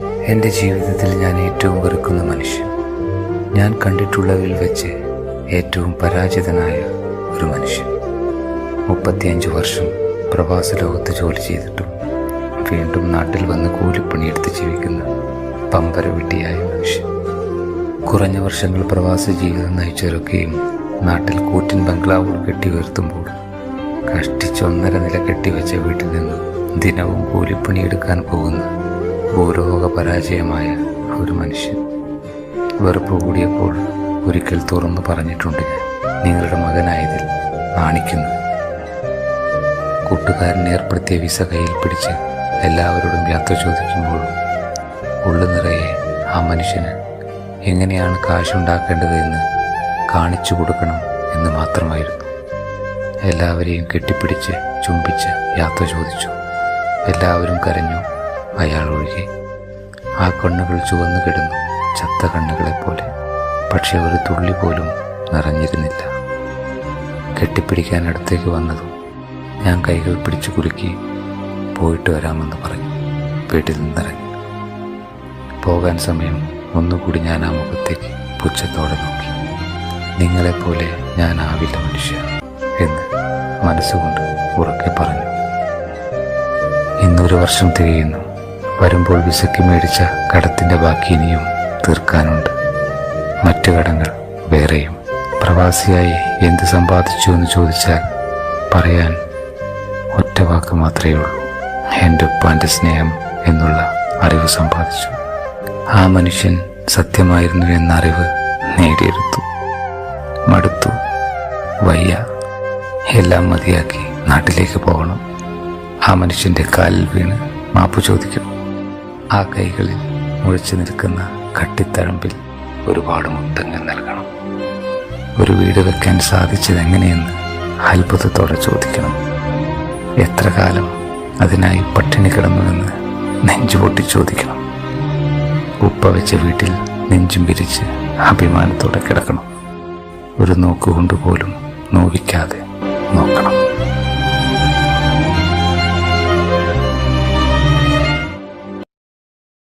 എൻ്റെ ജീവിതത്തിൽ ഞാൻ ഏറ്റവും വെറുക്കുന്ന മനുഷ്യൻ, ഞാൻ കണ്ടിട്ടുള്ളവരിൽ വെച്ച് ഏറ്റവും പരാജിതനായ ഒരു മനുഷ്യൻ. 35 വർഷം പ്രവാസ ലോകത്ത് ജോലി ചെയ്തിട്ടും വീണ്ടും നാട്ടിൽ വന്ന് കൂലിപ്പണിയെടുത്ത് ജീവിക്കുന്ന പമ്പര വിട്ടിയായ മനുഷ്യൻ. കുറഞ്ഞ വർഷങ്ങൾ പ്രവാസ ജീവിതം നയിച്ചവരൊക്കെയും നാട്ടിൽ കൂറ്റിൻ ബംഗ്ലാവുകൾ കെട്ടി ഉയർത്തുമ്പോൾ കഷ്ടിച്ച് 1.5 നില കെട്ടിവെച്ച വീട്ടിൽ നിന്നും ദിനവും കൂലിപ്പണിയെടുക്കാൻ പോകുന്ന ഭൂലോക പരാജയമായ ഒരു മനുഷ്യൻ. വെറുപ്പ് കൂടിയപ്പോൾ ഒരിക്കൽ തുറന്നു പറഞ്ഞിട്ടുണ്ട്, നിങ്ങളുടെ മകനായതിൽ നാണിക്കുന്നു. കൂട്ടുകാരൻ ഏർപ്പെടുത്തിയ വിസ കയ്യിൽ പിടിച്ച് എല്ലാവരോടും യാത്ര ചോദിക്കുമ്പോഴും ഉള്ളു നിറയെ ആ മനുഷ്യന് എങ്ങനെയാണ് കാശുണ്ടാക്കേണ്ടത് എന്ന് കാണിച്ചു കൊടുക്കണം എന്ന് മാത്രമായിരുന്നു. എല്ലാവരെയും കെട്ടിപ്പിടിച്ച് ചുംബിച്ച് യാത്ര ചോദിച്ചു. എല്ലാവരും കരഞ്ഞു, അയാൾ ഒഴികെ. ആ കണ്ണുകൾ ചുവന്നു കിടന്നു, ചത്ത കണ്ണുകളെപ്പോലെ. പക്ഷെ ഒരു തുള്ളി പോലും നിറഞ്ഞിരുന്നില്ല. കെട്ടിപ്പിടിക്കാൻ അടുത്തേക്ക് വന്നതും ഞാൻ കൈകൾ പിടിച്ചു കുലുക്കി പോയിട്ട് വരാമെന്ന് പറഞ്ഞു വീട്ടിൽ നിന്നിറങ്ങി. പോകാൻ സമയം ഒന്നുകൂടി ഞാൻ ആ മുഖത്തേക്ക് പുച്ഛത്തോടെ നോക്കി. നിങ്ങളെപ്പോലെ ഞാനാവില്ല മനുഷ്യ എന്ന് മനസ്സുകൊണ്ട് ഉറക്കെ പറഞ്ഞു. ഇന്നൊരു വർഷം തികയുന്നു. വരുമ്പോൾ വിസയ്ക്ക് മേടിച്ച കടത്തിൻ്റെ ബാക്കി ഇനിയും തീർക്കാനുണ്ട്. മറ്റു കടങ്ങൾ വേറെയും. പ്രവാസിയായി എന്ത് സമ്പാദിച്ചു എന്ന് ചോദിച്ചാൽ പറയാൻ ഒറ്റ വാക്ക് മാത്രമേ ഉള്ളൂ, എൻ്റെ ഉപ്പാൻ്റെ സ്നേഹം എന്നുള്ള അറിവ് സമ്പാദിച്ചു. ആ മനുഷ്യൻ സത്യമായിരുന്നു എന്ന അറിവ് നേടിയെടുത്തു. മടുത്തു, വയ്യ, എല്ലാം മതിയാക്കി നാട്ടിലേക്ക് പോകണം. ആ മനുഷ്യൻ്റെ കാലിൽ വീണ് മാപ്പ് ചോദിക്കണം. ആ കൈകളിൽ മുഴച്ചു നിൽക്കുന്ന കട്ടിത്തഴമ്പിൽ ഒരുപാട് മുത്തങ്ങൾ നൽകണം. ഒരു വീട് വെക്കാൻ സാധിച്ചതെങ്ങനെയെന്ന് അത്ഭുതത്തോടെ ചോദിക്കണം. എത്ര കാലം അതിനായി പട്ടിണി കിടന്നുവെന്ന് നെഞ്ചുപൊട്ടി ചോദിക്കണം. ഉപ്പ വെച്ച വീട്ടിൽ നെഞ്ചും പിരിച്ച് അഭിമാനത്തോടെ കിടക്കണം. ഒരു നോക്കുകൊണ്ടുപോലും നോവിക്കാതെ.